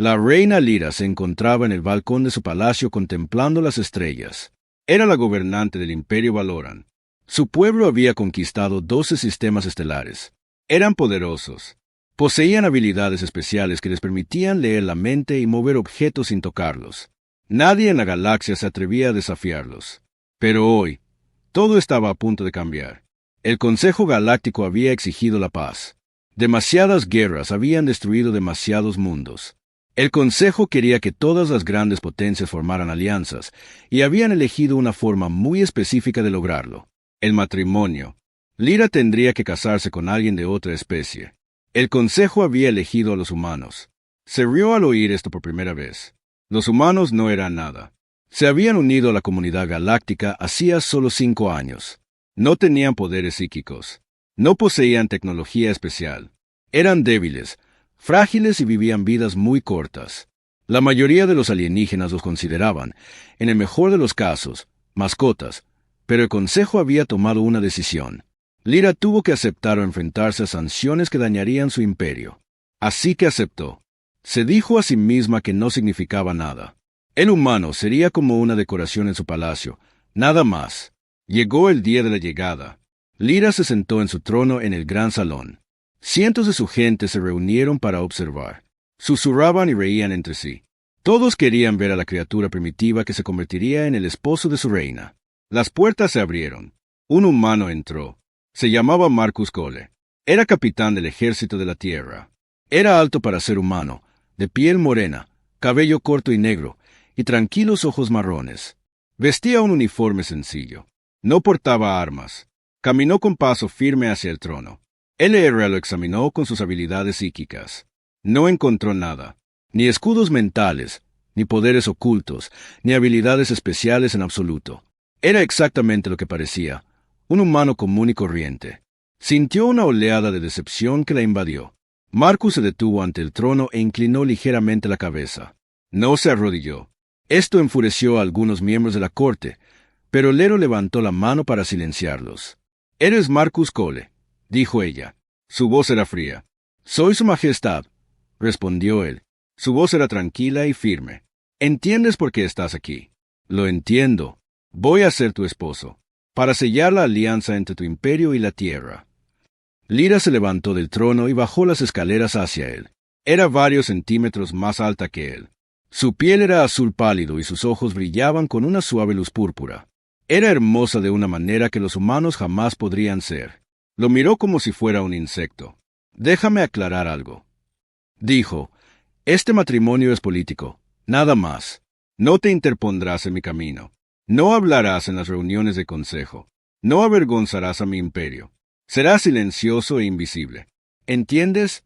La reina Lyra se encontraba en el balcón de su palacio contemplando las estrellas. Era la gobernante del Imperio Valoran. Su pueblo había conquistado 12 sistemas estelares. Eran poderosos. Poseían habilidades especiales que les permitían leer la mente y mover objetos sin tocarlos. Nadie en la galaxia se atrevía a desafiarlos. Pero hoy, todo estaba a punto de cambiar. El Consejo Galáctico había exigido la paz. Demasiadas guerras habían destruido demasiados mundos. El Consejo quería que todas las grandes potencias formaran alianzas, y habían elegido una forma muy específica de lograrlo: el matrimonio. Lyra tendría que casarse con alguien de otra especie. El Consejo había elegido a los humanos. Se rió al oír esto por primera vez. Los humanos no eran nada. Se habían unido a la comunidad galáctica hacía solo 5 años. No tenían poderes psíquicos. No poseían tecnología especial. Eran débiles, frágiles y vivían vidas muy cortas. La mayoría de los alienígenas los consideraban, en el mejor de los casos, mascotas, pero el Consejo había tomado una decisión. Lyra tuvo que aceptar o enfrentarse a sanciones que dañarían su imperio. Así que aceptó. Se dijo a sí misma que no significaba nada. El humano sería como una decoración en su palacio, nada más. Llegó el día de la llegada. Lyra se sentó en su trono en el gran salón. Cientos de su gente se reunieron para observar. Susurraban y reían entre sí. Todos querían ver a la criatura primitiva que se convertiría en el esposo de su reina. Las puertas se abrieron. Un humano entró. Se llamaba Marcus Cole. Era capitán del ejército de la Tierra. Era alto para ser humano, de piel morena, cabello corto y negro, y tranquilos ojos marrones. Vestía un uniforme sencillo. No portaba armas. Caminó con paso firme hacia el trono. LR lo examinó con sus habilidades psíquicas. No encontró nada. Ni escudos mentales, ni poderes ocultos, ni habilidades especiales en absoluto. Era exactamente lo que parecía: un humano común y corriente. Sintió una oleada de decepción que la invadió. Marcus se detuvo ante el trono e inclinó ligeramente la cabeza. No se arrodilló. Esto enfureció a algunos miembros de la corte, pero Lero levantó la mano para silenciarlos. «Eres Marcus Cole», dijo ella. Su voz era fría. «Soy su majestad», respondió él. Su voz era tranquila y firme. «¿Entiendes por qué estás aquí?» «Lo entiendo. Voy a ser tu esposo, para sellar la alianza entre tu imperio y la tierra». Lyra se levantó del trono y bajó las escaleras hacia él. Era varios centímetros más alta que él. Su piel era azul pálido y sus ojos brillaban con una suave luz púrpura. Era hermosa de una manera que los humanos jamás podrían ser. Lo miró como si fuera un insecto. «Déjame aclarar algo», dijo. «Este matrimonio es político, nada más. No te interpondrás en mi camino. No hablarás en las reuniones de consejo. No avergonzarás a mi imperio. Serás silencioso e invisible. ¿Entiendes?»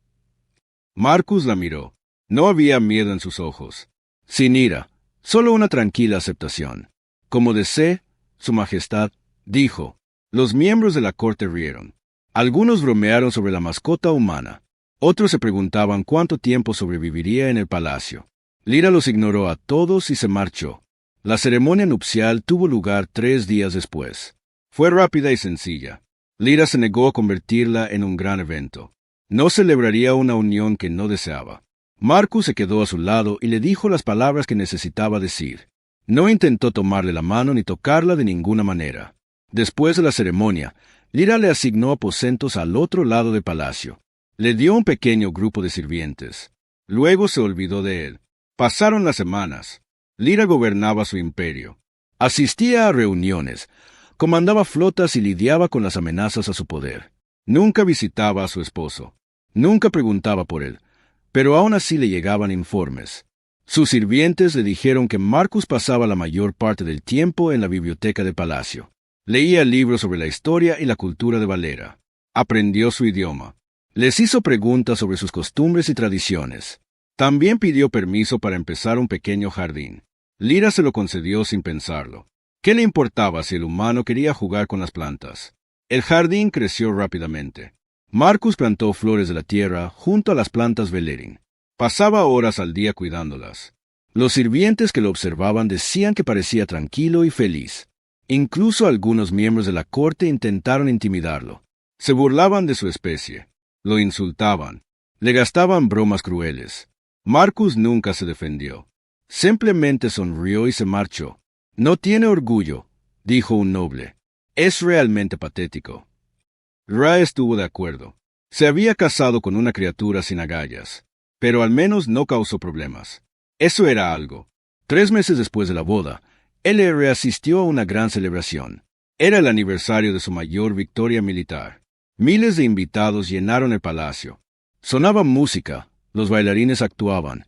Marcus la miró. No había miedo en sus ojos. Sin ira, solo una tranquila aceptación. «Como desee, su majestad», dijo. Los miembros de la corte rieron. Algunos bromearon sobre la mascota humana. Otros se preguntaban cuánto tiempo sobreviviría en el palacio. Lyra los ignoró a todos y se marchó. La ceremonia nupcial tuvo lugar 3 días después. Fue rápida y sencilla. Lyra se negó a convertirla en un gran evento. No celebraría una unión que no deseaba. Marcus se quedó a su lado y le dijo las palabras que necesitaba decir. No intentó tomarle la mano ni tocarla de ninguna manera. Después de la ceremonia, Lyra le asignó aposentos al otro lado del palacio. Le dio un pequeño grupo de sirvientes. Luego se olvidó de él. Pasaron las semanas. Lyra gobernaba su imperio. Asistía a reuniones, comandaba flotas y lidiaba con las amenazas a su poder. Nunca visitaba a su esposo. Nunca preguntaba por él, pero aún así le llegaban informes. Sus sirvientes le dijeron que Marcus pasaba la mayor parte del tiempo en la biblioteca del palacio. Leía libros sobre la historia y la cultura de Valera. Aprendió su idioma. Les hizo preguntas sobre sus costumbres y tradiciones. También pidió permiso para empezar un pequeño jardín. Lyra se lo concedió sin pensarlo. ¿Qué le importaba si el humano quería jugar con las plantas? El jardín creció rápidamente. Marcus plantó flores de la tierra junto a las plantas Velerin. Pasaba horas al día cuidándolas. Los sirvientes que lo observaban decían que parecía tranquilo y feliz. Incluso algunos miembros de la corte intentaron intimidarlo. Se burlaban de su especie. Lo insultaban. Le gastaban bromas crueles. Marcus nunca se defendió. Simplemente sonrió y se marchó. No tiene orgullo, dijo un noble. Es realmente patético. Ra estuvo de acuerdo. Se había casado con una criatura sin agallas, pero al menos no causó problemas. Eso era algo. 3 meses después de la boda, LR asistió a una gran celebración. Era el aniversario de su mayor victoria militar. Miles de invitados llenaron el palacio. Sonaba música, los bailarines actuaban.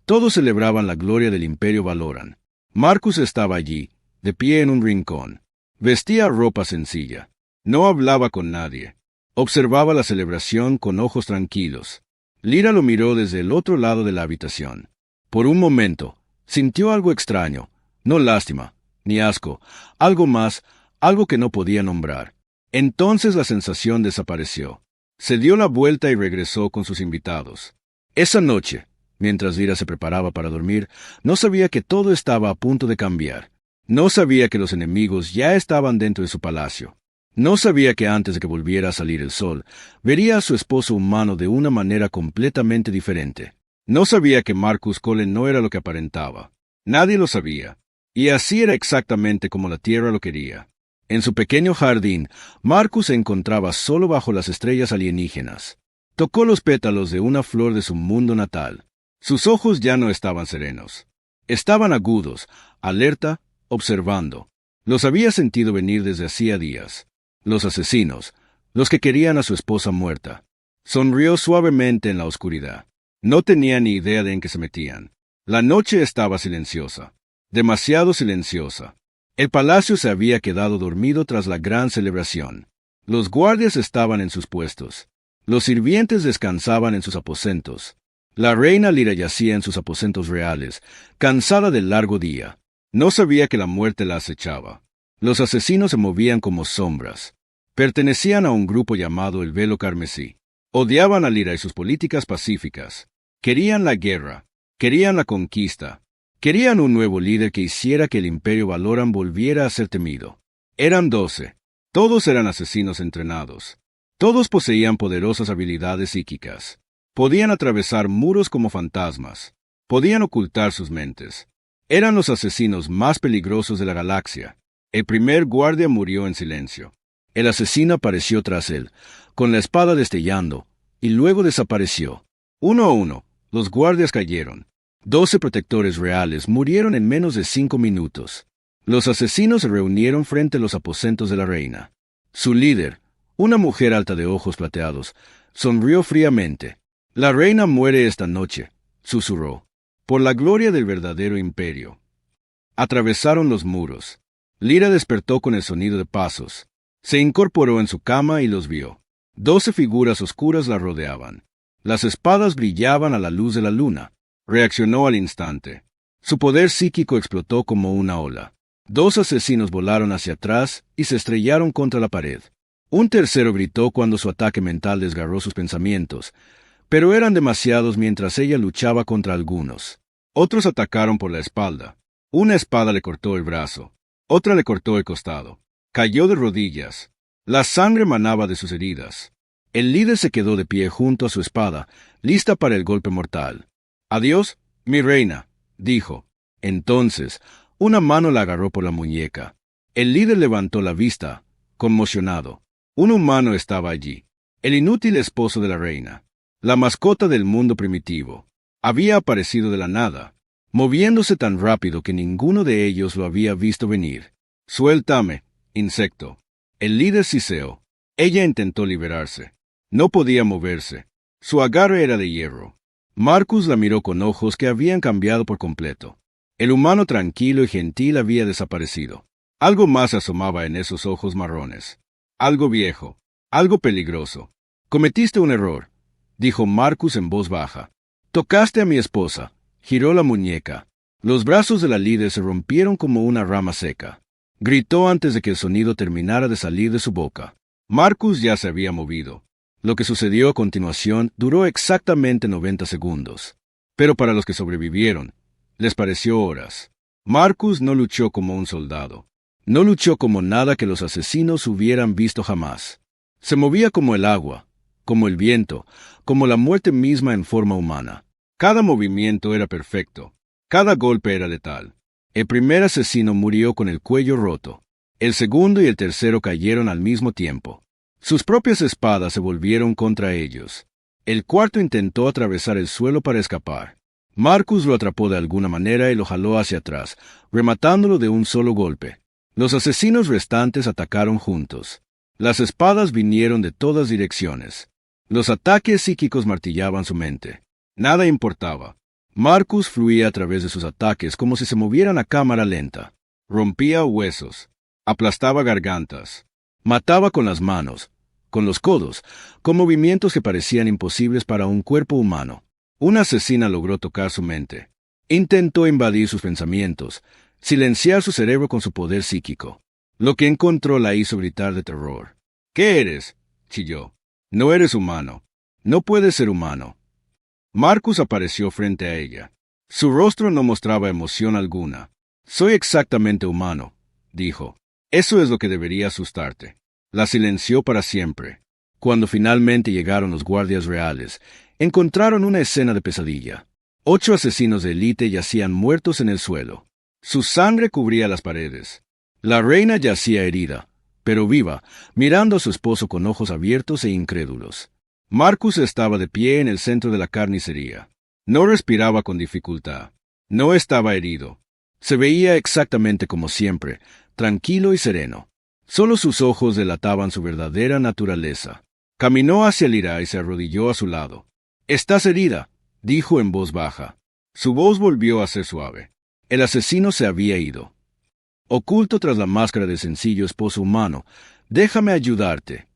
Todos celebraban la gloria del Imperio Valoran. Marcus estaba allí, de pie en un rincón. Vestía ropa sencilla. No hablaba con nadie. Observaba la celebración con ojos tranquilos. Lyra lo miró desde el otro lado de la habitación. Por un momento, sintió algo extraño, no lástima, ni asco, algo más, algo que no podía nombrar. Entonces la sensación desapareció. Se dio la vuelta y regresó con sus invitados. Esa noche, mientras Lyra se preparaba para dormir, no sabía que todo estaba a punto de cambiar. No sabía que los enemigos ya estaban dentro de su palacio. No sabía que antes de que volviera a salir el sol, vería a su esposo humano de una manera completamente diferente. No sabía que Marcus Cullen no era lo que aparentaba. Nadie lo sabía. Y así era exactamente como la tierra lo quería. En su pequeño jardín, Marcus se encontraba solo bajo las estrellas alienígenas. Tocó los pétalos de una flor de su mundo natal. Sus ojos ya no estaban serenos. Estaban agudos, alerta, observando. Los había sentido venir desde hacía días. Los asesinos, los que querían a su esposa muerta. Sonrió suavemente en la oscuridad. No tenía ni idea de en qué se metían. La noche estaba silenciosa, demasiado silenciosa. El palacio se había quedado dormido tras la gran celebración. Los guardias estaban en sus puestos. Los sirvientes descansaban en sus aposentos. La reina Lyra yacía en sus aposentos reales, cansada del largo día. No sabía que la muerte la acechaba. Los asesinos se movían como sombras. Pertenecían a un grupo llamado el Velo Carmesí. Odiaban a Lyra y sus políticas pacíficas. Querían la guerra. Querían la conquista. Querían un nuevo líder que hiciera que el Imperio Valoran volviera a ser temido. Eran 12. Todos eran asesinos entrenados. Todos poseían poderosas habilidades psíquicas. Podían atravesar muros como fantasmas. Podían ocultar sus mentes. Eran los asesinos más peligrosos de la galaxia. El primer guardia murió en silencio. El asesino apareció tras él, con la espada destellando, y luego desapareció. Uno a uno, los guardias cayeron. 12 protectores reales murieron en menos de 5 minutos. Los asesinos se reunieron frente a los aposentos de la reina. Su líder, una mujer alta de ojos plateados, sonrió fríamente. La reina muere esta noche, susurró, por la gloria del verdadero imperio. Atravesaron los muros. Lyra despertó con el sonido de pasos. Se incorporó en su cama y los vio. 12 figuras oscuras la rodeaban. Las espadas brillaban a la luz de la luna. Reaccionó al instante. Su poder psíquico explotó como una ola. 2 asesinos volaron hacia atrás y se estrellaron contra la pared. Un tercero gritó cuando su ataque mental desgarró sus pensamientos, pero eran demasiados mientras ella luchaba contra algunos. Otros atacaron por la espalda. Una espada le cortó el brazo. Otra le cortó el costado. Cayó de rodillas. La sangre manaba de sus heridas. El líder se quedó de pie junto a su espada, lista para el golpe mortal. «Adiós, mi reina», dijo. Entonces, una mano la agarró por la muñeca. El líder levantó la vista, conmocionado. Un humano estaba allí, el inútil esposo de la reina, la mascota del mundo primitivo. Había aparecido de la nada, moviéndose tan rápido que ninguno de ellos lo había visto venir. «Suéltame, insecto». El líder siseó. Ella intentó liberarse. No podía moverse. Su agarre era de hierro. Marcus la miró con ojos que habían cambiado por completo. El humano tranquilo y gentil había desaparecido. Algo más asomaba en esos ojos marrones. Algo viejo. Algo peligroso. «Cometiste un error», dijo Marcus en voz baja. «Tocaste a mi esposa». Giró la muñeca. Los brazos de la líder se rompieron como una rama seca. Gritó antes de que el sonido terminara de salir de su boca. Marcus ya se había movido. Lo que sucedió a continuación duró exactamente 90 segundos. Pero para los que sobrevivieron, les pareció horas. Marcus no luchó como un soldado. No luchó como nada que los asesinos hubieran visto jamás. Se movía como el agua, como el viento, como la muerte misma en forma humana. Cada movimiento era perfecto. Cada golpe era letal. El primer asesino murió con el cuello roto. El segundo y el tercero cayeron al mismo tiempo. Sus propias espadas se volvieron contra ellos. El cuarto intentó atravesar el suelo para escapar. Marcus lo atrapó de alguna manera y lo jaló hacia atrás, rematándolo de un solo golpe. Los asesinos restantes atacaron juntos. Las espadas vinieron de todas direcciones. Los ataques psíquicos martillaban su mente. Nada importaba. Marcus fluía a través de sus ataques como si se movieran a cámara lenta. Rompía huesos, aplastaba gargantas, mataba con las manos, con los codos, con movimientos que parecían imposibles para un cuerpo humano. Una asesina logró tocar su mente. Intentó invadir sus pensamientos, silenciar su cerebro con su poder psíquico. Lo que encontró la hizo gritar de terror. ¿Qué eres?, chilló. No eres humano. No puedes ser humano. Marcus apareció frente a ella. Su rostro no mostraba emoción alguna. Soy exactamente humano, dijo. Eso es lo que debería asustarte. La silenció para siempre. Cuando finalmente llegaron los guardias reales, encontraron una escena de pesadilla. 8 asesinos de élite yacían muertos en el suelo. Su sangre cubría las paredes. La reina yacía herida, pero viva, mirando a su esposo con ojos abiertos e incrédulos. Marcus estaba de pie en el centro de la carnicería. No respiraba con dificultad. No estaba herido. Se veía exactamente como siempre, tranquilo y sereno. Solo sus ojos delataban su verdadera naturaleza. Caminó hacia Lyra y se arrodilló a su lado. «Estás herida», dijo en voz baja. Su voz volvió a ser suave. El asesino se había ido. Oculto tras la máscara de sencillo esposo humano, «Déjame ayudarte».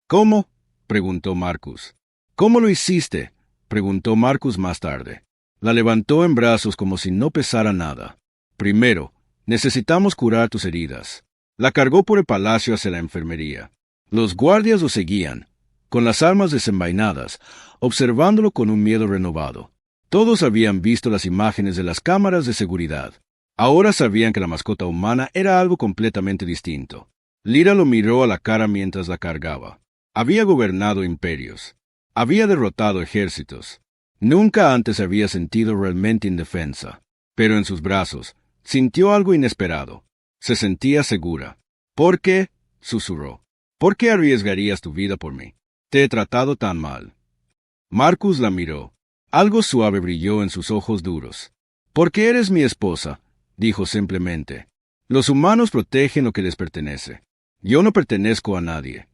«¿Cómo?», preguntó Marcus. «¿Cómo lo hiciste?», preguntó Marcus más tarde. La levantó en brazos como si no pesara nada. «Primero, necesitamos curar tus heridas». La cargó por el palacio hacia la enfermería. Los guardias lo seguían, con las armas desenvainadas, observándolo con un miedo renovado. Todos habían visto las imágenes de las cámaras de seguridad. Ahora sabían que la mascota humana era algo completamente distinto. Lyra lo miró a la cara mientras la cargaba. Había gobernado imperios. Había derrotado ejércitos. Nunca antes había sentido realmente indefensa. Pero en sus brazos, sintió algo inesperado. Se sentía segura. «¿Por qué?», susurró. «¿Por qué arriesgarías tu vida por mí? Te he tratado tan mal». Marcus la miró. Algo suave brilló en sus ojos duros. «Porque eres mi esposa», dijo simplemente. «Los humanos protegen lo que les pertenece. Yo no pertenezco a nadie».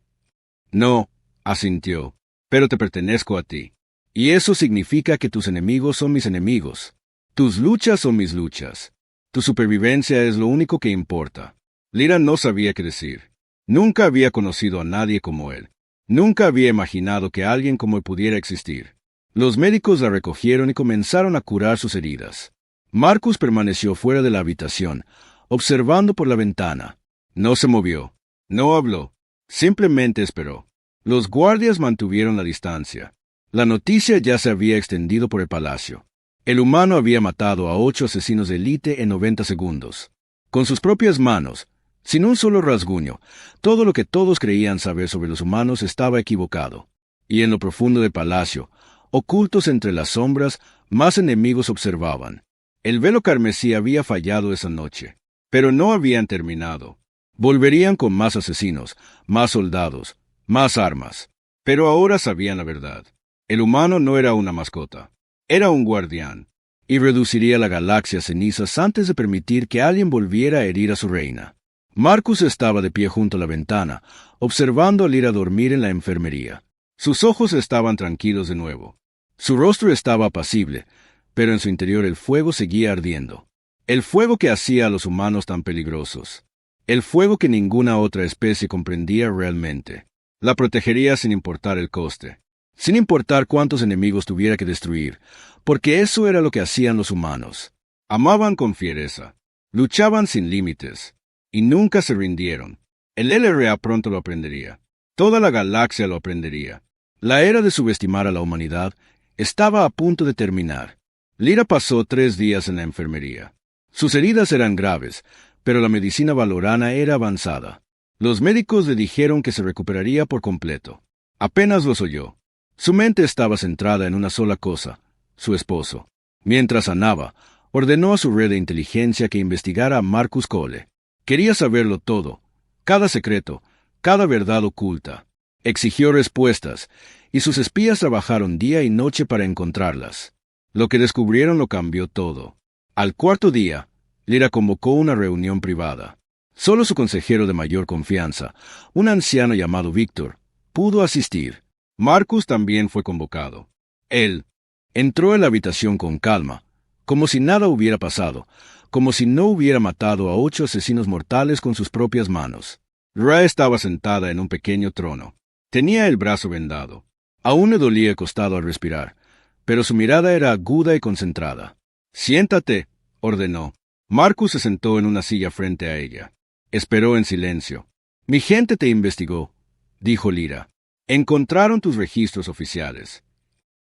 «No», asintió, «pero te pertenezco a ti. Y eso significa que tus enemigos son mis enemigos. Tus luchas son mis luchas. Tu supervivencia es lo único que importa». Lyra no sabía qué decir. Nunca había conocido a nadie como él. Nunca había imaginado que alguien como él pudiera existir. Los médicos la recogieron y comenzaron a curar sus heridas. Marcus permaneció fuera de la habitación, observando por la ventana. No se movió. No habló. Simplemente esperó. Los guardias mantuvieron la distancia. La noticia ya se había extendido por el palacio. El humano había matado a 8 asesinos de élite en 90 segundos. Con sus propias manos, sin un solo rasguño, todo lo que todos creían saber sobre los humanos estaba equivocado. Y en lo profundo del palacio, ocultos entre las sombras, más enemigos observaban. El velo carmesí había fallado esa noche, pero no habían terminado. Volverían con más asesinos, más soldados, más armas. Pero ahora sabían la verdad. El humano no era una mascota. Era un guardián, y reduciría la galaxia a cenizas antes de permitir que alguien volviera a herir a su reina. Marcus estaba de pie junto a la ventana, observando a Lyra dormir en la enfermería. Sus ojos estaban tranquilos de nuevo. Su rostro estaba apacible, pero en su interior el fuego seguía ardiendo. El fuego que hacía a los humanos tan peligrosos. El fuego que ninguna otra especie comprendía realmente. La protegería sin importar el coste. Sin importar cuántos enemigos tuviera que destruir, porque eso era lo que hacían los humanos. Amaban con fiereza, luchaban sin límites, y nunca se rindieron. El LRA pronto lo aprendería. Toda la galaxia lo aprendería. La era de subestimar a la humanidad estaba a punto de terminar. Lyra pasó 3 días en la enfermería. Sus heridas eran graves, pero la medicina valorana era avanzada. Los médicos le dijeron que se recuperaría por completo. Apenas los oyó. Su mente estaba centrada en una sola cosa, su esposo. Mientras sanaba, ordenó a su red de inteligencia que investigara a Marcus Cole. Quería saberlo todo, cada secreto, cada verdad oculta. Exigió respuestas, y sus espías trabajaron día y noche para encontrarlas. Lo que descubrieron lo cambió todo. Al cuarto día, Lyra convocó una reunión privada. Solo su consejero de mayor confianza, un anciano llamado Víctor, pudo asistir. Marcus también fue convocado. Él entró en la habitación con calma, como si nada hubiera pasado, como si no hubiera matado a 8 asesinos mortales con sus propias manos. Ra estaba sentada en un pequeño trono. Tenía el brazo vendado. Aún le dolía el costado al respirar, pero su mirada era aguda y concentrada. «Siéntate», ordenó. Marcus se sentó en una silla frente a ella. Esperó en silencio. «Mi gente te investigó», dijo Lyra. «Encontraron tus registros oficiales.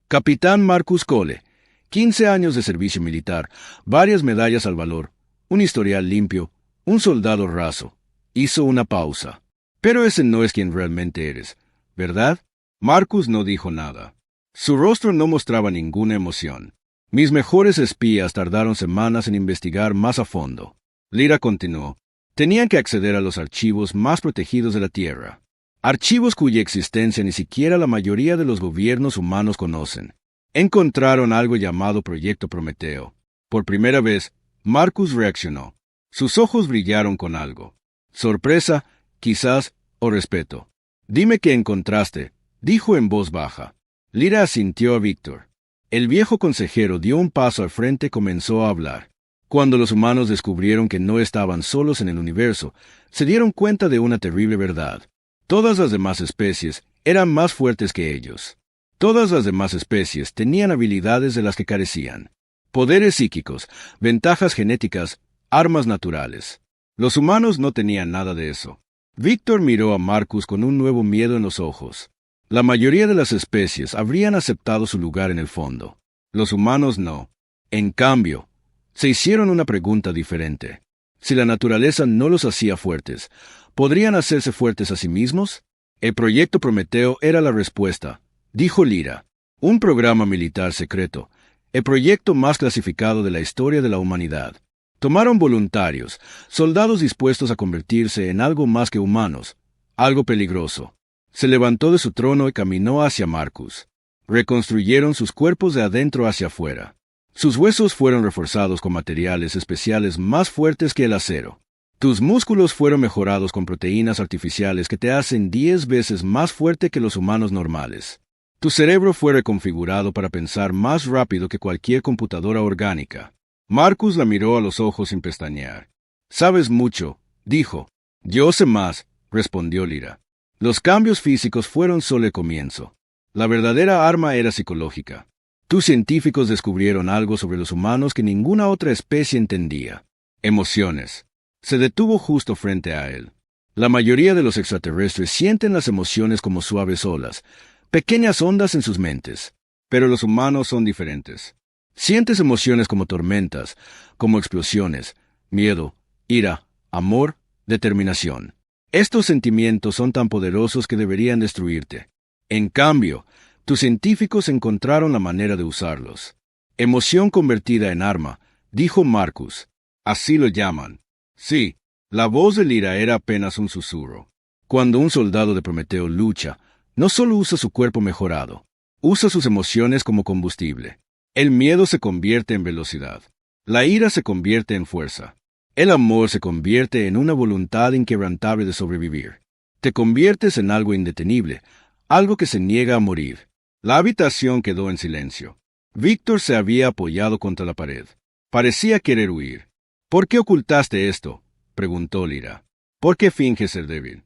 Capitán Marcus Cole, 15 años de servicio militar, varias medallas al valor, un historial limpio, un soldado raso». Hizo una pausa. «Pero ese no es quien realmente eres, ¿verdad?» Marcus no dijo nada. Su rostro no mostraba ninguna emoción. «Mis mejores espías tardaron semanas en investigar más a fondo». Lyra continuó. «Tenían que acceder a los archivos más protegidos de la Tierra. Archivos cuya existencia ni siquiera la mayoría de los gobiernos humanos conocen. Encontraron algo llamado Proyecto Prometeo. Por primera vez, Marcus reaccionó. Sus ojos brillaron con algo. Sorpresa, quizás, o respeto. «Dime qué encontraste», dijo en voz baja. Lyra asintió a Víctor. El viejo consejero dio un paso al frente y comenzó a hablar. Cuando los humanos descubrieron que no estaban solos en el universo, se dieron cuenta de una terrible verdad. Todas las demás especies eran más fuertes que ellos. Todas las demás especies tenían habilidades de las que carecían. Poderes psíquicos, ventajas genéticas, armas naturales. Los humanos no tenían nada de eso. Víctor miró a Marcus con un nuevo miedo en los ojos. La mayoría de las especies habrían aceptado su lugar en el fondo. Los humanos no. En cambio, se hicieron una pregunta diferente. Si la naturaleza no los hacía fuertes, ¿podrían hacerse fuertes a sí mismos? El Proyecto Prometeo era la respuesta, dijo Lyra. Un programa militar secreto, el proyecto más clasificado de la historia de la humanidad. Tomaron voluntarios, soldados dispuestos a convertirse en algo más que humanos, algo peligroso. Se levantó de su trono y caminó hacia Marcus. Reconstruyeron sus cuerpos de adentro hacia afuera. Sus huesos fueron reforzados con materiales especiales más fuertes que el acero. Tus músculos fueron mejorados con proteínas artificiales que te hacen 10 veces más fuerte que los humanos normales. Tu cerebro fue reconfigurado para pensar más rápido que cualquier computadora orgánica. Marcus la miró a los ojos sin pestañear. «Sabes mucho», dijo. «Yo sé más», respondió Lyra. «Los cambios físicos fueron solo el comienzo. La verdadera arma era psicológica. Tus científicos descubrieron algo sobre los humanos que ninguna otra especie entendía. Emociones». Se detuvo justo frente a él. «La mayoría de los extraterrestres sienten las emociones como suaves olas, pequeñas ondas en sus mentes. Pero los humanos son diferentes. Sientes emociones como tormentas, como explosiones, miedo, ira, amor, determinación. Estos sentimientos son tan poderosos que deberían destruirte. En cambio, tus científicos encontraron la manera de usarlos. Emoción convertida en arma», dijo Marcus. «Así lo llaman». Sí, la voz de Lyra era apenas un susurro. Cuando un soldado de Prometeo lucha, no solo usa su cuerpo mejorado, usa sus emociones como combustible. El miedo se convierte en velocidad. La ira se convierte en fuerza. El amor se convierte en una voluntad inquebrantable de sobrevivir. Te conviertes en algo indetenible, algo que se niega a morir. La habitación quedó en silencio. Víctor se había apoyado contra la pared. Parecía querer huir. «¿Por qué ocultaste esto?», preguntó Lyra. «¿Por qué finges ser débil?».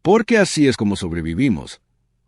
«Porque así es como sobrevivimos»,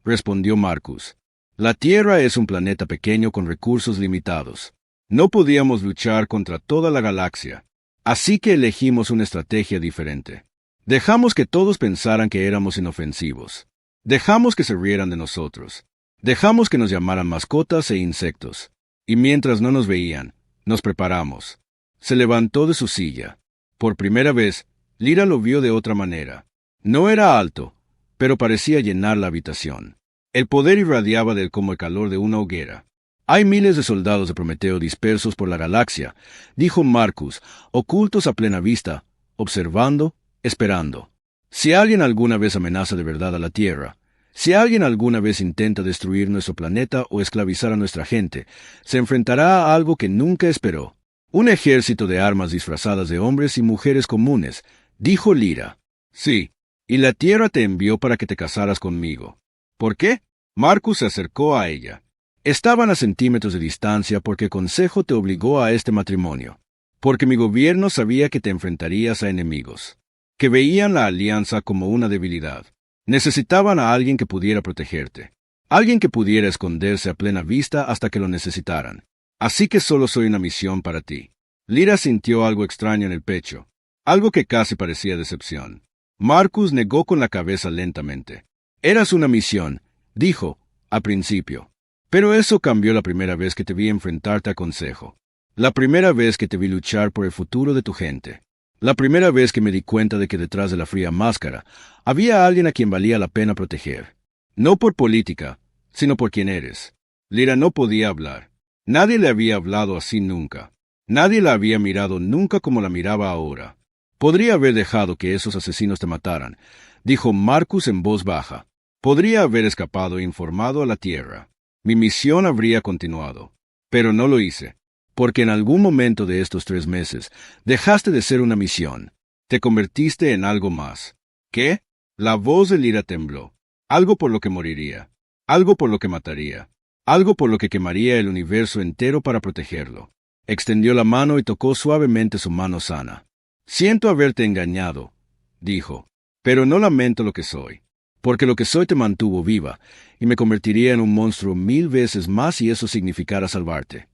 respondió Marcus. «La Tierra es un planeta pequeño con recursos limitados. No podíamos luchar contra toda la galaxia. Así que elegimos una estrategia diferente. Dejamos que todos pensaran que éramos inofensivos. Dejamos que se rieran de nosotros. Dejamos que nos llamaran mascotas e insectos. Y mientras no nos veían, nos preparamos». Se levantó de su silla. Por primera vez, Lyra lo vio de otra manera. No era alto, pero parecía llenar la habitación. El poder irradiaba de él como el calor de una hoguera. Hay miles de soldados de Prometeo dispersos por la galaxia, dijo Marcus, ocultos a plena vista, observando, esperando. Si alguien alguna vez amenaza de verdad a la Tierra, si alguien alguna vez intenta destruir nuestro planeta o esclavizar a nuestra gente, se enfrentará a algo que nunca esperó. Un ejército de armas disfrazadas de hombres y mujeres comunes, dijo Lyra. Sí, y la Tierra te envió para que te casaras conmigo. ¿Por qué? Marcus se acercó a ella. Estaban a centímetros de distancia porque el Consejo te obligó a este matrimonio, porque mi gobierno sabía que te enfrentarías a enemigos, que veían la alianza como una debilidad. Necesitaban a alguien que pudiera protegerte, alguien que pudiera esconderse a plena vista hasta que lo necesitaran. Así que solo soy una misión para ti. Lyra sintió algo extraño en el pecho, algo que casi parecía decepción. Marcus negó con la cabeza lentamente. Eras una misión, dijo, al principio. Pero eso cambió la primera vez que te vi enfrentarte al Consejo. La primera vez que te vi luchar por el futuro de tu gente. La primera vez que me di cuenta de que detrás de la fría máscara había alguien a quien valía la pena proteger. No por política, sino por quien eres. Lyra no podía hablar. Nadie le había hablado así nunca. Nadie la había mirado nunca como la miraba ahora. Podría haber dejado que esos asesinos te mataran, dijo Marcus en voz baja. Podría haber escapado e informado a la Tierra. Mi misión habría continuado. Pero no lo hice. Porque en algún momento de estos 3 meses dejaste de ser una misión. Te convertiste en algo más. ¿Qué? La voz de Lyra tembló. Algo por lo que moriría. Algo por lo que mataría. Algo por lo que quemaría el universo entero para protegerlo. Extendió la mano y tocó suavemente su mano sana. Siento haberte engañado, dijo, pero no lamento lo que soy, porque lo que soy te mantuvo viva, y me convertiría en un monstruo 1000 veces más si eso significara salvarte.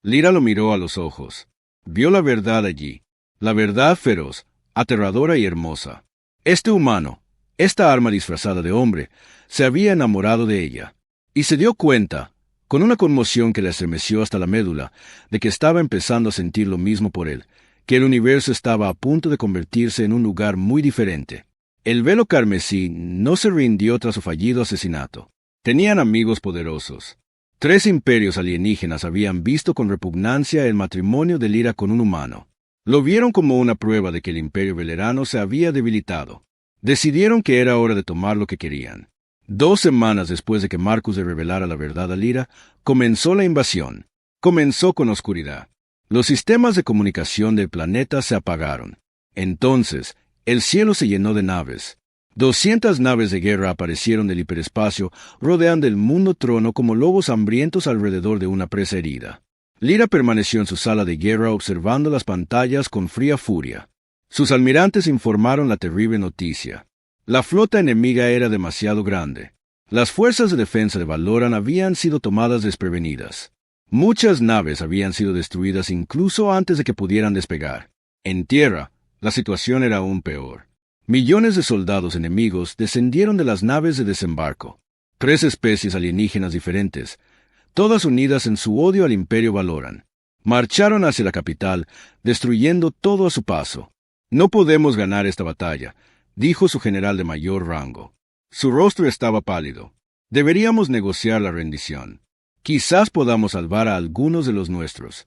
Lyra lo miró a los ojos. Vio la verdad allí, la verdad feroz, aterradora y hermosa. Este humano, esta arma disfrazada de hombre, se había enamorado de ella, y se dio cuenta, con una conmoción que le estremeció hasta la médula, de que estaba empezando a sentir lo mismo por él, que el universo estaba a punto de convertirse en un lugar muy diferente. El velo carmesí no se rindió tras su fallido asesinato. Tenían amigos poderosos. 3 imperios alienígenas habían visto con repugnancia el matrimonio de Lyra con un humano. Lo vieron como una prueba de que el imperio velerano se había debilitado. Decidieron que era hora de tomar lo que querían. 2 semanas después de que Marcus le revelara la verdad a Lyra, comenzó la invasión. Comenzó con oscuridad. Los sistemas de comunicación del planeta se apagaron. Entonces, el cielo se llenó de naves. 200 naves de guerra aparecieron del hiperespacio, rodeando el mundo trono como lobos hambrientos alrededor de una presa herida. Lyra permaneció en su sala de guerra observando las pantallas con fría furia. Sus almirantes informaron la terrible noticia. La flota enemiga era demasiado grande. Las fuerzas de defensa de Valoran habían sido tomadas desprevenidas. Muchas naves habían sido destruidas incluso antes de que pudieran despegar. En tierra, la situación era aún peor. Millones de soldados enemigos descendieron de las naves de desembarco. 3 especies alienígenas diferentes, todas unidas en su odio al Imperio Valoran. Marcharon hacia la capital, destruyendo todo a su paso. No podemos ganar esta batalla, dijo su general de mayor rango. Su rostro estaba pálido. Deberíamos negociar la rendición. Quizás podamos salvar a algunos de los nuestros.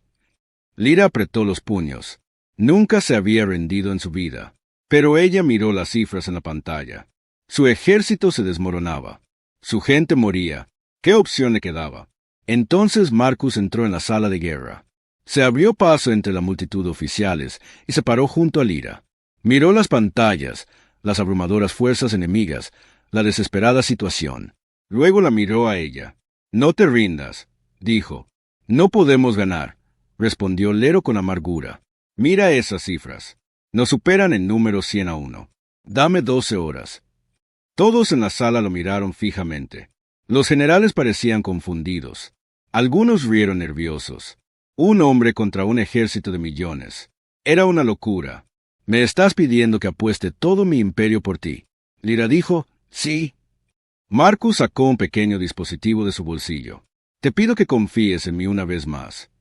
Lyra apretó los puños. Nunca se había rendido en su vida. Pero ella miró las cifras en la pantalla. Su ejército se desmoronaba. Su gente moría. ¿Qué opción le quedaba? Entonces Marcus entró en la sala de guerra. Se abrió paso entre la multitud de oficiales y se paró junto a Lyra. Miró las pantallas, las abrumadoras fuerzas enemigas, la desesperada situación. Luego la miró a ella. No te rindas, dijo. No podemos ganar, respondió Lero con amargura. Mira esas cifras. Nos superan en número 100-1. Dame 12 horas. Todos en la sala lo miraron fijamente. Los generales parecían confundidos. Algunos rieron nerviosos. Un hombre contra un ejército de millones. Era una locura. Me estás pidiendo que apueste todo mi imperio por ti. Lyra dijo, sí. Marcus sacó un pequeño dispositivo de su bolsillo. Te pido que confíes en mí una vez más.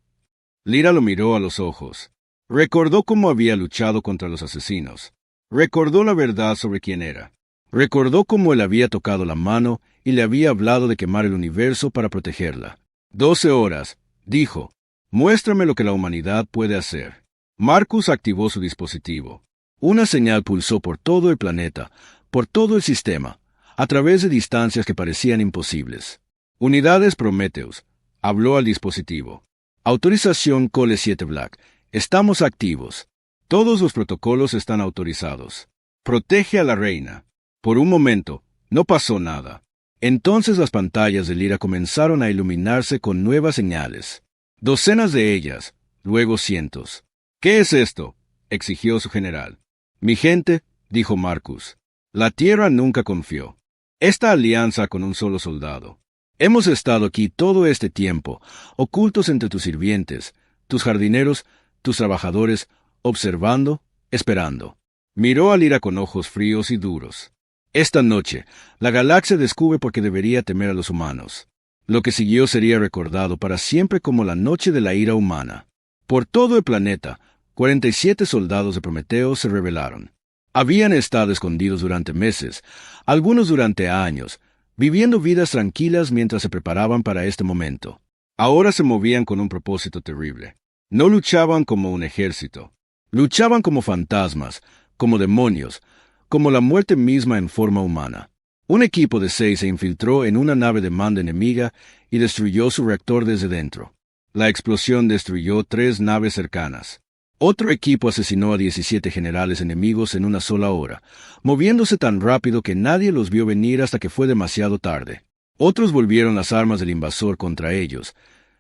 Lyra lo miró a los ojos. Recordó cómo había luchado contra los asesinos. Recordó la verdad sobre quién era. Recordó cómo él había tocado la mano y le había hablado de quemar el universo para protegerla. 12 horas, dijo. Muéstrame lo que la humanidad puede hacer. Marcus activó su dispositivo. Una señal pulsó por todo el planeta, por todo el sistema, a través de distancias que parecían imposibles. Unidades Prometheus. Habló al dispositivo. Autorización Cole 7 Black. Estamos activos. Todos los protocolos están autorizados. Protege a la reina. Por un momento, no pasó nada. Entonces las pantallas de Lyra comenzaron a iluminarse con nuevas señales. Docenas de ellas, luego cientos. ¿Qué es esto?, exigió su general. Mi gente, dijo Marcus. La Tierra nunca confió. Esta alianza con un solo soldado. Hemos estado aquí todo este tiempo, ocultos entre tus sirvientes, tus jardineros, tus trabajadores, observando, esperando. Miró a Lyra con ojos fríos y duros. Esta noche, la galaxia descubre por qué debería temer a los humanos. Lo que siguió sería recordado para siempre como la noche de la ira humana. Por todo el planeta, 47 soldados de Prometeo se rebelaron. Habían estado escondidos durante meses, algunos durante años, viviendo vidas tranquilas mientras se preparaban para este momento. Ahora se movían con un propósito terrible. No luchaban como un ejército. Luchaban como fantasmas, como demonios, como la muerte misma en forma humana. Un equipo de 6 se infiltró en una nave de mando enemiga y destruyó su reactor desde dentro. La explosión destruyó 3 naves cercanas. Otro equipo asesinó a 17 generales enemigos en una sola hora, moviéndose tan rápido que nadie los vio venir hasta que fue demasiado tarde. Otros volvieron las armas del invasor contra ellos,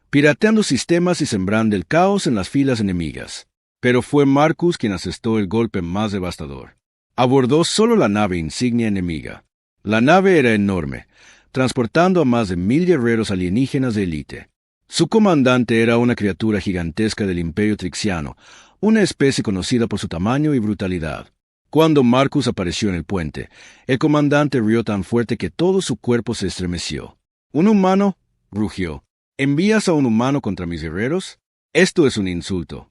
pirateando sistemas y sembrando el caos en las filas enemigas. Pero fue Marcus quien asestó el golpe más devastador. Abordó solo la nave insignia enemiga. La nave era enorme, transportando a más de 1000 guerreros alienígenas de élite. Su comandante era una criatura gigantesca del Imperio Trixiano, una especie conocida por su tamaño y brutalidad. Cuando Marcus apareció en el puente, el comandante rió tan fuerte que todo su cuerpo se estremeció. ¿Un humano?, rugió. ¿Envías a un humano contra mis guerreros? Esto es un insulto.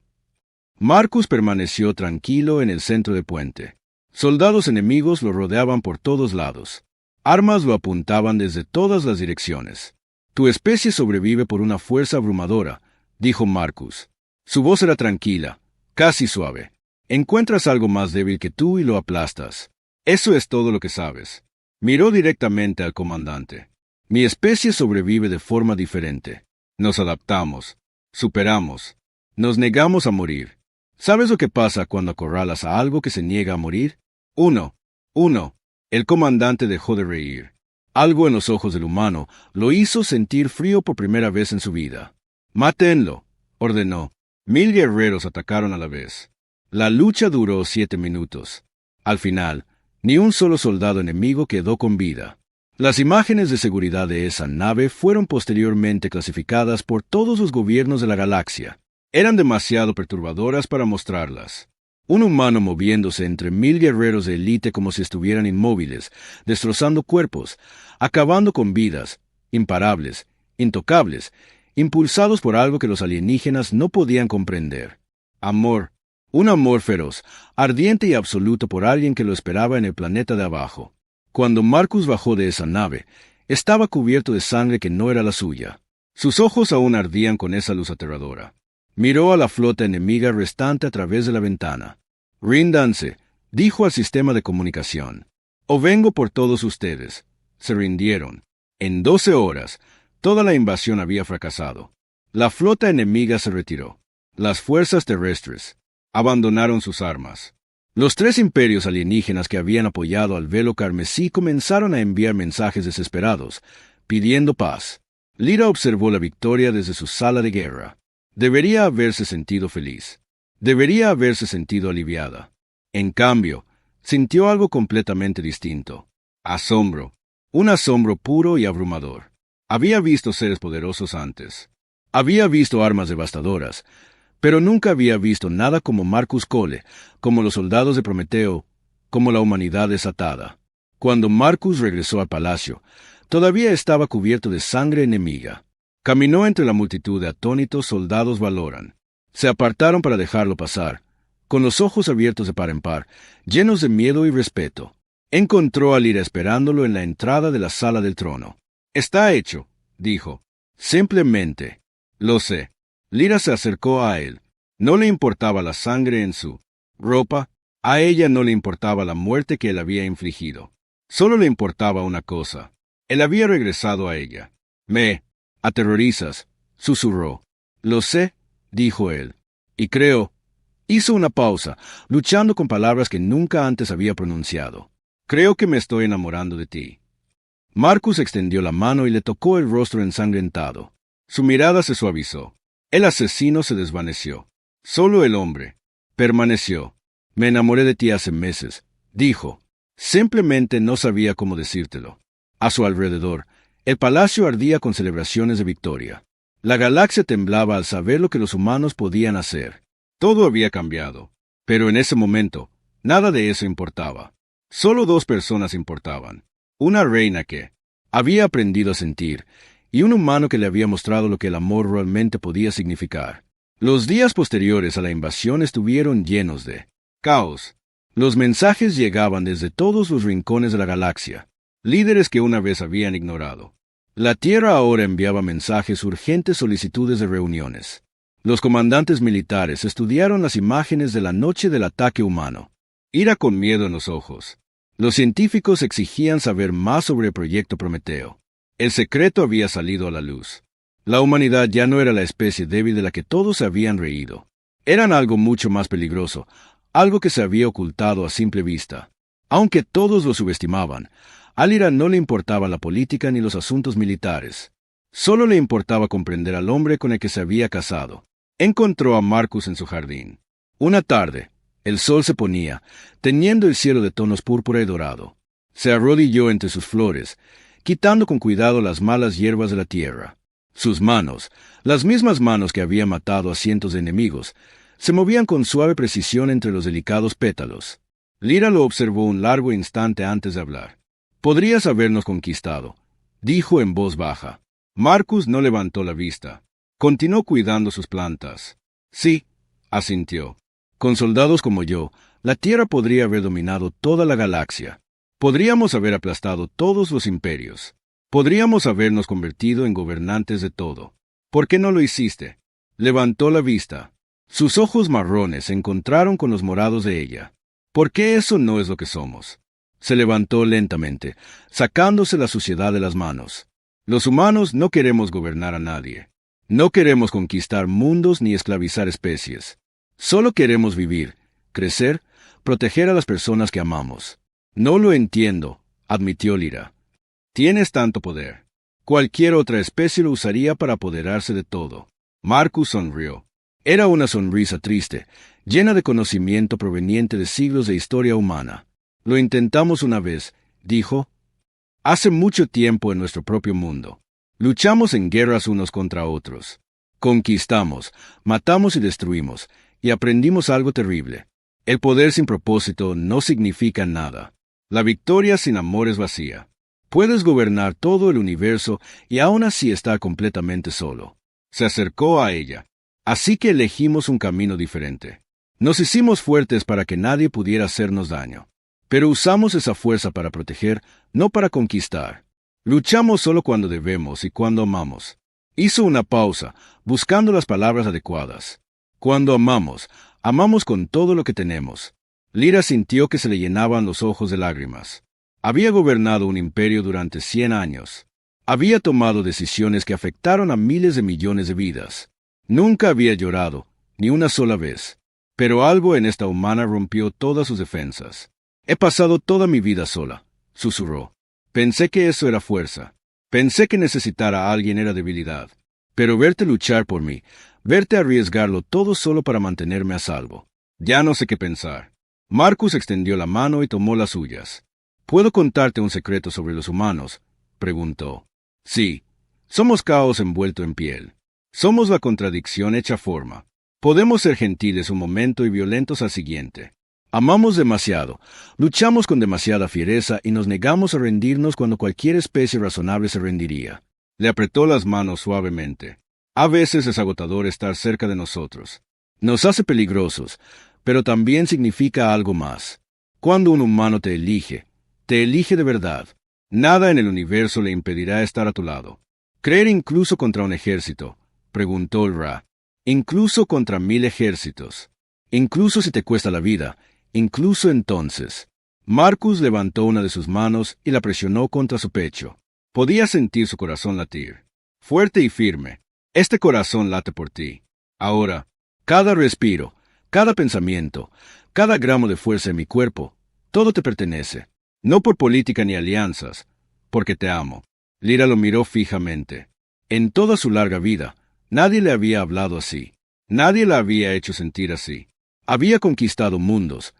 Marcus permaneció tranquilo en el centro del puente. Soldados enemigos lo rodeaban por todos lados. Armas lo apuntaban desde todas las direcciones. Tu especie sobrevive por una fuerza abrumadora, dijo Marcus. Su voz era tranquila, casi suave. Encuentras algo más débil que tú y lo aplastas. Eso es todo lo que sabes. Miró directamente al comandante. Mi especie sobrevive de forma diferente. Nos adaptamos, superamos, nos negamos a morir. ¿Sabes lo que pasa cuando acorralas a algo que se niega a morir? Uno. El comandante dejó de reír. Algo en los ojos del humano lo hizo sentir frío por primera vez en su vida. Mátenlo, ordenó. 1000 guerreros atacaron a la vez. La lucha duró 7 minutos. Al final, ni un solo soldado enemigo quedó con vida. Las imágenes de seguridad de esa nave fueron posteriormente clasificadas por todos los gobiernos de la galaxia. Eran demasiado perturbadoras para mostrarlas. Un humano moviéndose entre 1000 guerreros de élite como si estuvieran inmóviles, destrozando cuerpos, acabando con vidas, imparables, intocables, impulsados por algo que los alienígenas no podían comprender. Amor. Un amor feroz, ardiente y absoluto por alguien que lo esperaba en el planeta de abajo. Cuando Marcus bajó de esa nave, estaba cubierto de sangre que no era la suya. Sus ojos aún ardían con esa luz aterradora. Miró a la flota enemiga restante a través de la ventana. Ríndanse, dijo al sistema de comunicación. O vengo por todos ustedes. Se rindieron. En 12 horas, toda la invasión había fracasado. La flota enemiga se retiró. Las fuerzas terrestres abandonaron sus armas. Los 3 imperios alienígenas que habían apoyado al velo carmesí comenzaron a enviar mensajes desesperados, pidiendo paz. Lyra observó la victoria desde su sala de guerra. Debería haberse sentido feliz. Debería haberse sentido aliviada. En cambio, sintió algo completamente distinto. Asombro. Un asombro puro y abrumador. Había visto seres poderosos antes. Había visto armas devastadoras, pero nunca había visto nada como Marcus Cole, como los soldados de Prometeo, como la humanidad desatada. Cuando Marcus regresó al palacio, todavía estaba cubierto de sangre enemiga. Caminó entre la multitud de atónitos soldados Valoran. Se apartaron para dejarlo pasar, con los ojos abiertos de par en par, llenos de miedo y respeto. Encontró a Lyra esperándolo en la entrada de la sala del trono. «Está hecho», dijo. Simplemente. Lo sé. Lyra se acercó a él. No le importaba la sangre en su ropa. A ella no le importaba la muerte que él había infligido. Solo le importaba una cosa. Él había regresado a ella. Me aterrorizas, susurró. Lo sé, dijo él. Y creo. Hizo una pausa, luchando con palabras que nunca antes había pronunciado. Creo que me estoy enamorando de ti. Marcus extendió la mano y le tocó el rostro ensangrentado. Su mirada se suavizó. El asesino se desvaneció. Solo el hombre permaneció. Me enamoré de ti hace meses, dijo. Simplemente no sabía cómo decírtelo. A su alrededor, el palacio ardía con celebraciones de victoria. La galaxia temblaba al saber lo que los humanos podían hacer. Todo había cambiado. Pero en ese momento, nada de eso importaba. Solo dos personas importaban. Una reina que había aprendido a sentir, y un humano que le había mostrado lo que el amor realmente podía significar. Los días posteriores a la invasión estuvieron llenos de caos. Los mensajes llegaban desde todos los rincones de la galaxia, líderes que una vez habían ignorado. La Tierra ahora enviaba mensajes urgentes, solicitudes de reuniones. Los comandantes militares estudiaron las imágenes de la noche del ataque humano. Ira con miedo en los ojos. Los científicos exigían saber más sobre el proyecto Prometeo. El secreto había salido a la luz. La humanidad ya no era la especie débil de la que todos se habían reído. Eran algo mucho más peligroso, algo que se había ocultado a simple vista. Aunque todos lo subestimaban, a Lyra no le importaba la política ni los asuntos militares. Solo le importaba comprender al hombre con el que se había casado. Encontró a Marcus en su jardín. Una tarde, el sol se ponía, teñiendo el cielo de tonos púrpura y dorado. Se arrodilló entre sus flores, quitando con cuidado las malas hierbas de la tierra. Sus manos, las mismas manos que habían matado a cientos de enemigos, se movían con suave precisión entre los delicados pétalos. Lyra lo observó un largo instante antes de hablar. «Podrías habernos conquistado», dijo en voz baja. Marcus no levantó la vista. Continuó cuidando sus plantas. «Sí», asintió. «Con soldados como yo, la Tierra podría haber dominado toda la galaxia. Podríamos haber aplastado todos los imperios. Podríamos habernos convertido en gobernantes de todo. ¿Por qué no lo hiciste?» Levantó la vista. Sus ojos marrones se encontraron con los morados de ella. «¿Por qué eso no es lo que somos?» Se levantó lentamente, sacándose la suciedad de las manos. «Los humanos no queremos gobernar a nadie. No queremos conquistar mundos ni esclavizar especies. Solo queremos vivir, crecer, proteger a las personas que amamos». «No lo entiendo», admitió Lyra. «Tienes tanto poder. Cualquier otra especie lo usaría para apoderarse de todo». Marcus sonrió. Era una sonrisa triste, llena de conocimiento proveniente de siglos de historia humana. «Lo intentamos una vez», dijo. «Hace mucho tiempo en nuestro propio mundo. Luchamos en guerras unos contra otros. Conquistamos, matamos y destruimos, y aprendimos algo terrible. El poder sin propósito no significa nada. La victoria sin amor es vacía. Puedes gobernar todo el universo y aún así estar completamente solo». Se acercó a ella. «Así que elegimos un camino diferente. Nos hicimos fuertes para que nadie pudiera hacernos daño. Pero usamos esa fuerza para proteger, no para conquistar. Luchamos solo cuando debemos y cuando amamos». Hizo una pausa, buscando las palabras adecuadas. «Cuando amamos, amamos con todo lo que tenemos». Lyra sintió que se le llenaban los ojos de lágrimas. Había gobernado un imperio durante 100 años. Había tomado decisiones que afectaron a miles de millones de vidas. Nunca había llorado, ni una sola vez. Pero algo en esta humana rompió todas sus defensas. «He pasado toda mi vida sola», susurró. «Pensé que eso era fuerza. Pensé que necesitar a alguien era debilidad. Pero verte luchar por mí, verte arriesgarlo todo solo para mantenerme a salvo. Ya no sé qué pensar». Marcus extendió la mano y tomó las suyas. «¿Puedo contarte un secreto sobre los humanos?», preguntó. «Sí. Somos caos envuelto en piel. Somos la contradicción hecha forma. Podemos ser gentiles un momento y violentos al siguiente. Amamos demasiado, luchamos con demasiada fiereza y nos negamos a rendirnos cuando cualquier especie razonable se rendiría». Le apretó las manos suavemente. «A veces es agotador estar cerca de nosotros. Nos hace peligrosos, pero también significa algo más. Cuando un humano te elige de verdad. Nada en el universo le impedirá estar a tu lado. ¿Creer incluso contra un ejército? Preguntó el Ra. Incluso contra 1000 ejércitos. Incluso si te cuesta la vida. Incluso entonces. Marcus levantó una de sus manos y la presionó contra su pecho. Podía sentir su corazón latir. Fuerte y firme. Este corazón late por ti. Ahora, cada respiro, cada pensamiento, cada gramo de fuerza en mi cuerpo, todo te pertenece. No por política ni alianzas, porque te amo. Lyra lo miró fijamente. En toda su larga vida, nadie le había hablado así. Nadie la había hecho sentir así. Había conquistado mundos,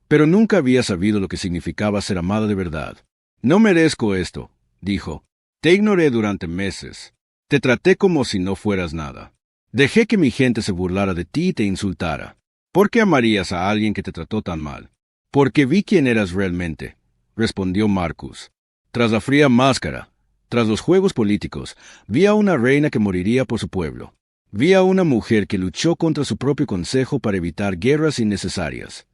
pero nunca había sabido lo que significaba ser amada de verdad. No merezco esto, dijo. Te ignoré durante meses. Te traté como si no fueras nada. Dejé que mi gente se burlara de ti y te insultara. ¿Por qué amarías a alguien que te trató tan mal? Porque vi quién eras realmente, respondió Marcus. Tras la fría máscara, tras los juegos políticos, vi a una reina que moriría por su pueblo. Vi a una mujer que luchó contra su propio consejo para evitar guerras innecesarias.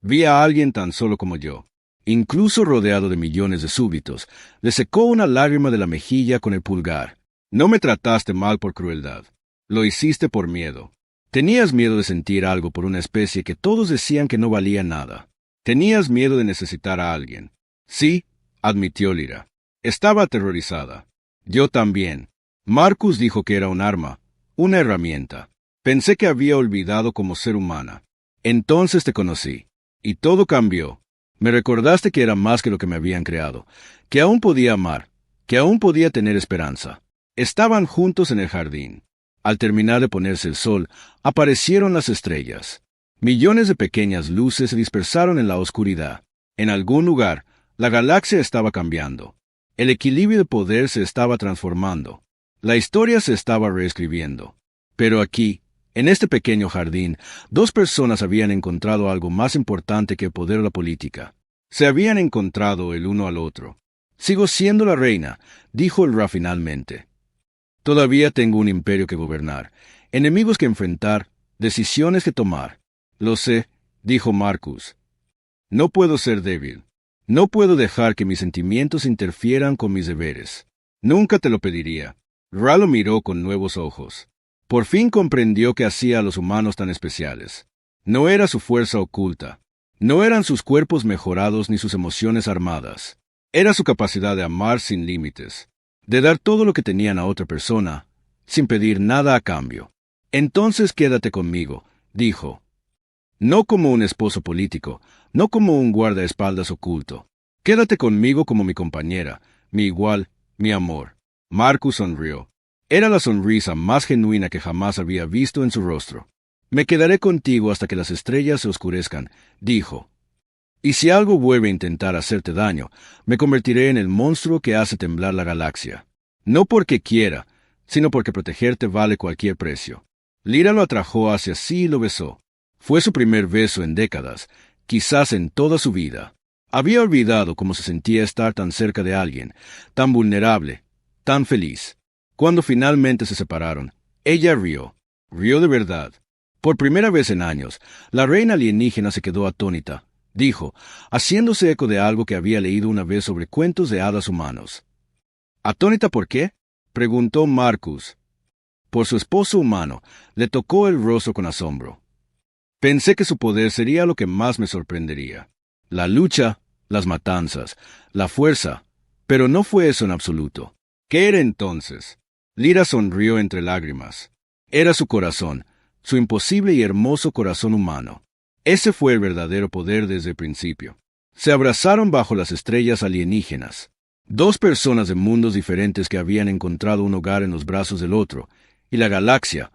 Vi a alguien tan solo como yo. Incluso rodeado de millones de súbditos, le secó una lágrima de la mejilla con el pulgar. No me trataste mal por crueldad. Lo hiciste por miedo. Tenías miedo de sentir algo por una especie que todos decían que no valía nada. Tenías miedo de necesitar a alguien. Sí, admitió Lyra. Estaba aterrorizada. Yo también. Marcus dijo que era un arma, una herramienta. Pensé que había olvidado como ser humana. Entonces te conocí. Y todo cambió. Me recordaste que era más que lo que me habían creado, que aún podía amar, que aún podía tener esperanza. Estaban juntos en el jardín. Al terminar de ponerse el sol, aparecieron las estrellas. Millones de pequeñas luces se dispersaron en la oscuridad. En algún lugar, la galaxia estaba cambiando. El equilibrio de poder se estaba transformando. La historia se estaba reescribiendo. Pero aquí, en este pequeño jardín, dos personas habían encontrado algo más importante que el poder o la política. Se habían encontrado el uno al otro. Sigo siendo la reina, dijo el Ra finalmente. Todavía tengo un imperio que gobernar, enemigos que enfrentar, decisiones que tomar. Lo sé, dijo Marcus. No puedo ser débil. No puedo dejar que mis sentimientos interfieran con mis deberes. Nunca te lo pediría. Ra lo miró con nuevos ojos. Por fin comprendió qué hacía a los humanos tan especiales. No era su fuerza oculta. No eran sus cuerpos mejorados ni sus emociones armadas. Era su capacidad de amar sin límites, de dar todo lo que tenían a otra persona, sin pedir nada a cambio. Entonces quédate conmigo, dijo. No como un esposo político, no como un guardaespaldas oculto. Quédate conmigo como mi compañera, mi igual, mi amor. Marcus sonrió. Era la sonrisa más genuina que jamás había visto en su rostro. Me quedaré contigo hasta que las estrellas se oscurezcan, dijo. Y si algo vuelve a intentar hacerte daño, me convertiré en el monstruo que hace temblar la galaxia. No porque quiera, sino porque protegerte vale cualquier precio. Lyra lo atrajo hacia sí y lo besó. Fue su primer beso en décadas, quizás en toda su vida. Había olvidado cómo se sentía estar tan cerca de alguien, tan vulnerable, tan feliz. Cuando finalmente se separaron, ella rió. Rió de verdad. Por primera vez en años, la reina alienígena se quedó atónita. Dijo, haciéndose eco de algo que había leído una vez sobre cuentos de hadas humanos. ¿Atónita por qué? Preguntó Marcus. Por su esposo humano. Le tocó el rostro con asombro. Pensé que su poder sería lo que más me sorprendería. La lucha, las matanzas, la fuerza. Pero no fue eso en absoluto. ¿Qué era entonces? Lyra sonrió entre lágrimas. Era su corazón, su imposible y hermoso corazón humano. Ese fue el verdadero poder desde el principio. Se abrazaron bajo las estrellas alienígenas. Dos personas de mundos diferentes que habían encontrado un hogar en los brazos del otro, y la galaxia,